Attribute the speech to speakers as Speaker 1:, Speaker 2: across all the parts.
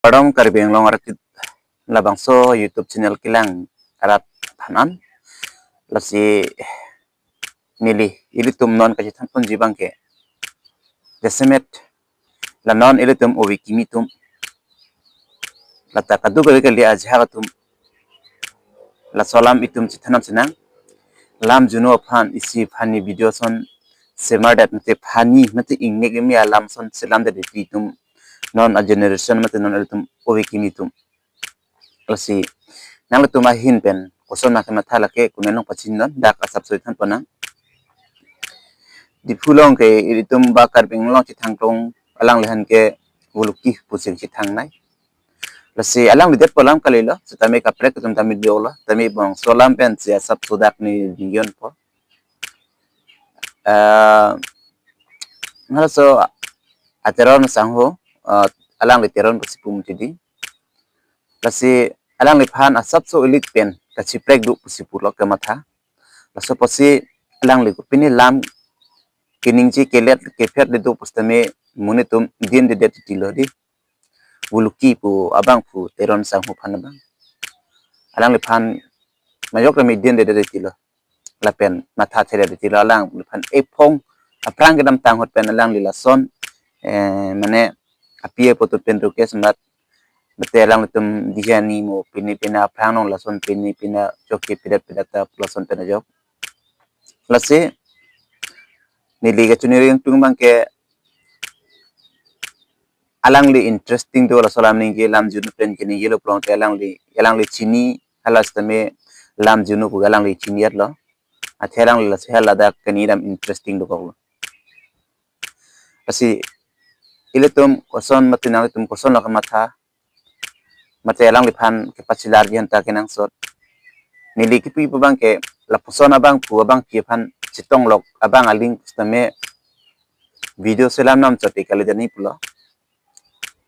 Speaker 1: Padam karbeng long arakit labangso YouTube channel kilang arat hanan lasi nili ilitum non kasi tanpon jibang ke desemet la non ilitum owi kimitum la takadu kali ajhagatum la solam itum chitanam sinang lam juno phan isi phani video son semardat mate phani mate ingne gemi alam son selam de ditum non a generation mate non ilitum owi kimitum lasi nang tuma hin pen koson na kema thala ke kumenong pachin non dak asap soitan pona di phulong ke iritum bakar benglong chi thangtong alang lehan ke wuluki pusing chi thang nai lasi alang lidet polam kalilo setame kaprek tum tamid biola tami bong solam pen si asap sodak ni dion po ngalaso ateron sangho alang literon pusipum tidi lasi alang liphan asap so ilik pen kachiprek du pusipulok ke matha laso posi alang liku pini lam kiningji kelet kefet du pustame munitum din de det tilodi wuluki pu abang pu teron sanghu phanabang alang liphan mayok rami din de det tilo lapen matha there de tilo alang liphan epong aprang gedam tanghot pen alang lilason mane apie potut pen rukes mat betelang lutum dijani mo pina aprang nong lason pina joki pidat pidata lason pena jok lase nili ga chuniri yang tungbang ke alang li interesting do la solam ning lam junu pen kini yelo plong te alang li chini halas tame lam junu ku alang li chini yat lo athelang la sela da kani dam interesting do ko asi iletum koson matinang tum koson la kamatha mate alang li phan ke pachilar gian ta kenang sot nili ki pi bang ke la poson abang pu abang ki phan chitong lok abang aling tame video selam nam choti kali dani pulo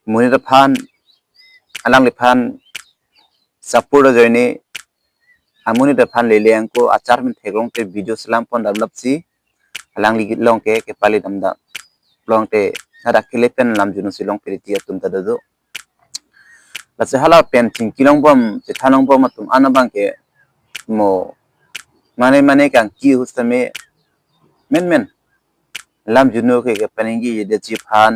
Speaker 1: muni phan alang li phan sapur joini amuni phan lele angko achar min thegrong te video selam pon develop si alang li long ke pali damda long te ada kilepen lam junu silong piriti atum tadado lase hala pen chingkilong bom che thanong bom atum anabang ke mo mane kang ki hustame men lam junu ke paningi de chi phan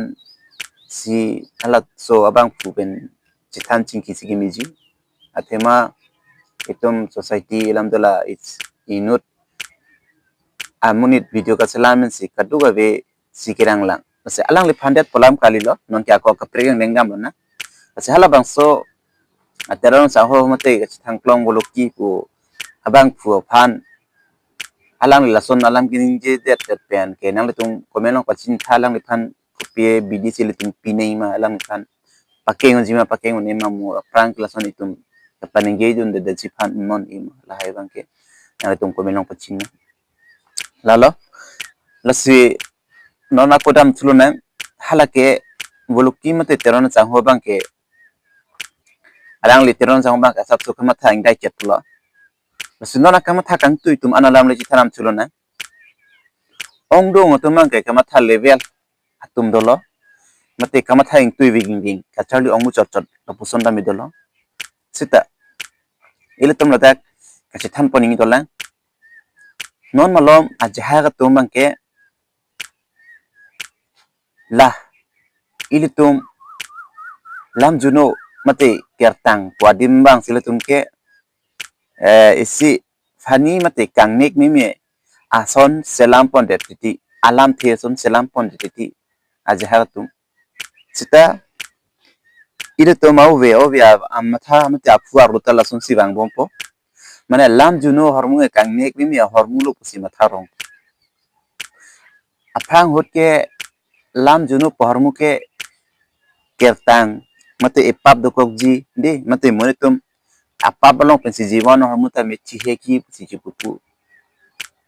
Speaker 1: si alat so abang pupen chitan chingki sigimiji athema itum society lam dola it's inut amunit video ka salamen si kaduga be sikirang lang se alang li phandet polam kalilo non kya ko kapreng nengam na se hala bang so ateron sa ho mate thangklong boloki pu abang pu phan alang li lason alam kining je det pen ke nang litung komenong pachin thalang li phan pe bdc litung pinai ma alang kan pakeng jima pakeng ne ma mu prank lason itum panengge dun de jiphan non im la hai bang ke nang litung komenong pachin lalo lasi nona kodam thuluna halake buluki mate teron changho bang ke alang li teron changho bang ka sap su khama thang dai chetlo lasi nona kama thakang tu itum analam le jithanam thuluna ong dong otumang ke kama tha level atum dolo mate kama tha ing tui wing ka charli ong mu chot la puson da mi dolo sita ile tum la dak ka chi tham poning dola non malom ajha ga tumang ke la ile tum lam juno mate kertang kwadim bang sile tum ke isi fani mate kangnik mi me ason selam pon det titi alam the son selam pon det titi ajha tum sita ile to mau ve ovia amatha mate afuar rutala son sibang bompo mane lam juno hormu e kangnek mi hormu lo pusi matha rong aphang hot ke lam juno hormu ke kertang mate epap do kokji de mate monitum apa balong pensi jiwan hormu ta me chihe ki pusi chipupu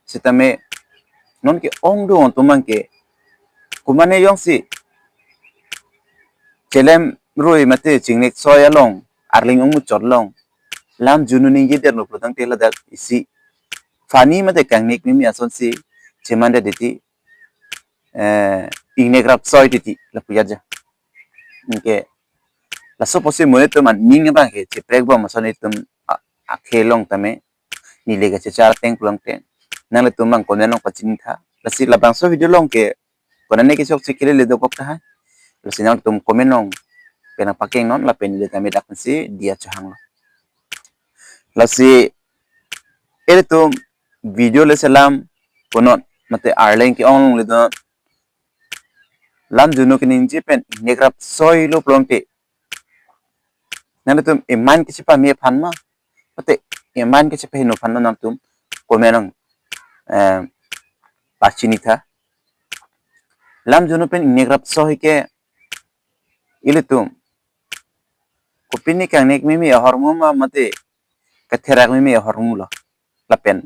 Speaker 1: sita me non ke ong do on tumang ke kumane yong si celem roi mate chingnek soya long arling ong mu chorlong lam junu ni yeder no protang tela dak isi fani mate kangnik mi ason si chemanda deti ingnegrap soy titi la puyaja ke la so posi mo ito man ninga bang ke che prek ba mason itum a khelong tame ni lega che char teng plong te nang le tumang ko nenong pachin tha la si la bang so video long ke konane ke sok sikile le do kok ta la si nang tum komenong pena pakeng non la pen le tame dak si dia chahang la si ele tum video le salam konon mate arleng ki ong le do lam juno ke ninji pen negrap soy lo plong te nang tum iman ke sipa me phan ma mate iman ke sipa no phan nang tum komenong pachini tha lam juno pen negrap soy ke ile tum kopini kang nek mimi hormo ma mate katherak mimi hormo lo la pen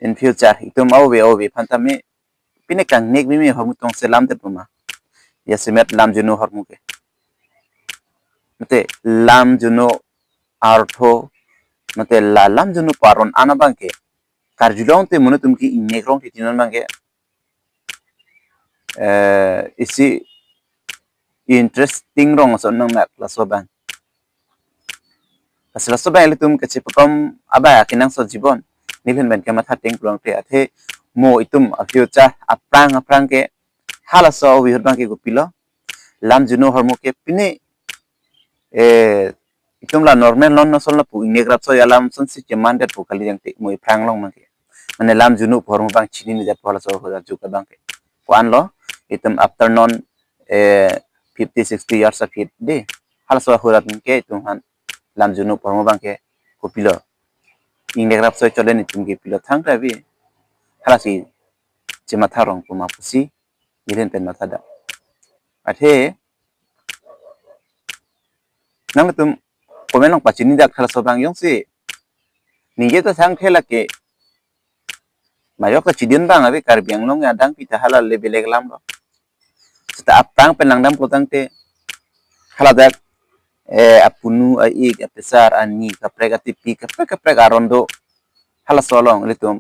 Speaker 1: in future itum awe phantame pine kang nek mimi hormo tong selam te puma ya semet lam juno hormo ke mate lam juno artho mate la lam juno paron ana bangke karjulong te munu tum ki negrong titinon bangke isi interesting rong so nang mak la so bang asla so bang tum ke chepom aba kinang so jibon nibhen ben ke matha teng plong te athe mo itum a future aprang ke hala so wi bang ke gupilo lam juno hormo ke pine itum la normal non no sol na pu negrap so yalam son si ke mandet pu kali yang te mo prang long mang ke mane lam juno hormo bang chini ni dat pala so ho ju ka bang ke kwan lo itum after non 50-60 years of it de hala so ho rat ke itum han lam juno hormo bang ke kupilo ingnegrap so chole ni tum ke pilo thang ta bi hala si chema tharong pu ma pusi iren pen matha da athe nang tum komenong pachini dak khala so bang yong si nije to sang thela ke mayo ka chidin bang abi kar biang long adang pita hala le beleg lam lo sta apang penang dam ko tangte hala dak apunu a ik a pesar ani ka prega tipi ka prega rondo hala solong litum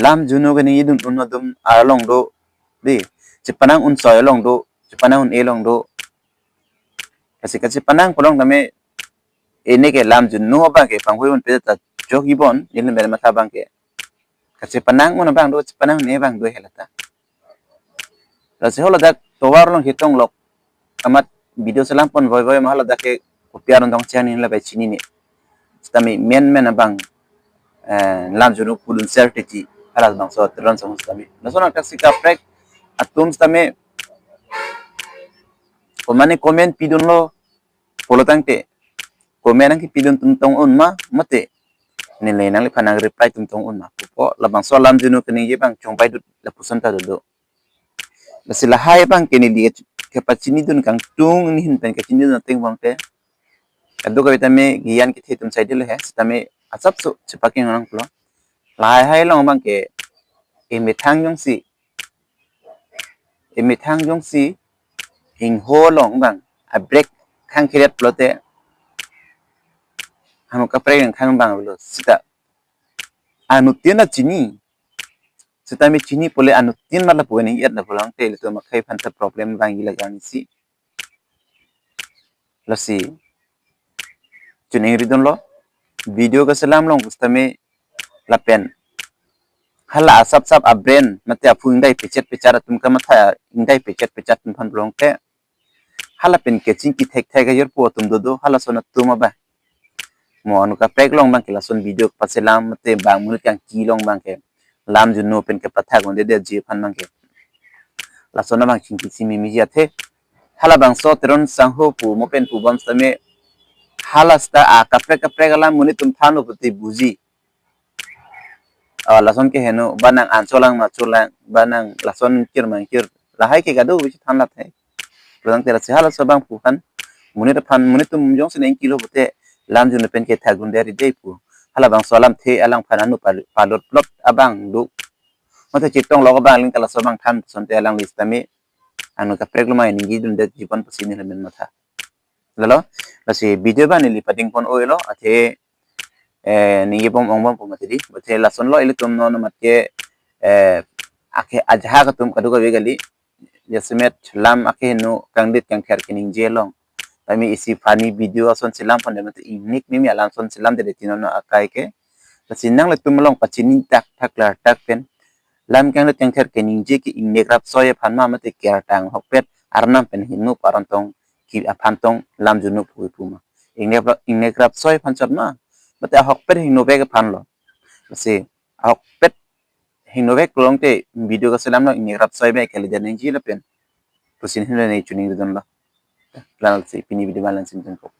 Speaker 1: lam juno gani idun unodum aralong do di cipanang un soyolong do cipanang un elong do kasi panang kolong name ene ke lam juno ba ke panghui un peta jogi bon ilin bel mata bang ke kasi panang un bang do cipanang ne bang do helata la se hola dak towar long hitong lok amat video selam pon voy mahala dak ke kopiaron dong chani la ba chini ni stami men bang lam juno pulun certity alas bang so tron so stami na sona kasika prek atum stami komane komen pidun lo polotangte komen ki pidun tuntong unma mate nilai nang panang reply tuntong unma po labang so lam juno kini ye bang chongpai du la pusanta do basila hai bang kini li ke pachini dun kang tung ni hin pen ke chini dun teng bang te adu ka bitame gian ki thetum sai dil he stame asap su chipaking nang plo lai hai long bang ke emithang yong si hing ho long bang a break khang khiret plote hanu ka preng khang bang lo sita anu tiena chini sita me chini pole anu tien mala pone yat na pulang te le to makai phanta problem bang ila yang si lo si chuni ridon lo video ka salam long ustame la pen hala sap a brain mate apu indai pechet pecara tum ka matha indai pechet tum phan long te hala pen catching ki thek thek yer po tum do hala sona tuma ba mo anu ka prek long bang ke la son video pa selam mate bang mul kyang ki long bang ke lam juno pen ke patha gonde de je phan bang ke la sona bang ching ki simi mi ja the hala bang so tron sang ho pu mo pen pu bam stame hala sta a ka prek lam muni tum thanu puti buji lason ke heno banang ansolang ma chulang banang lason kir la hai ke gadu bi than la the rang te la se hala so bang pu han muni da phan muni tum jong se 9 kilo bote lam juno pen ke thagun deri dei pu hala bang solam the alang phan anu palot plot abang du mate chitong lo bang ling kala so bang than son te alang listami anu ka prek lumai ni dun de jipan pasini men matha lalo la se video ba ni lipating pon oilo athe ni bom ong bom matidi bote la son lo ile tum no matke ake aja ka tum kadu ka begali jasmet lam ake no kangdit kang kher kening jelong kami isi funny video ason silam pande mate inik mimi alam son silam de tinono akai ke pasinang le tumlong pachini tak tak la tak pen lam kang kang kher kening je ki inek rap soye phanma mate kya tang hokpet arnam pen hinu parantong ki aphantong lam junu pui puma inek rap soy phanchap ma mate hokpet hinu be ke phanlo se hokpet hinu be klong te video ka silam no inek rap soy be kali janin ji la pen pusin hinu nei chuning don la lan se pini video balan sin ko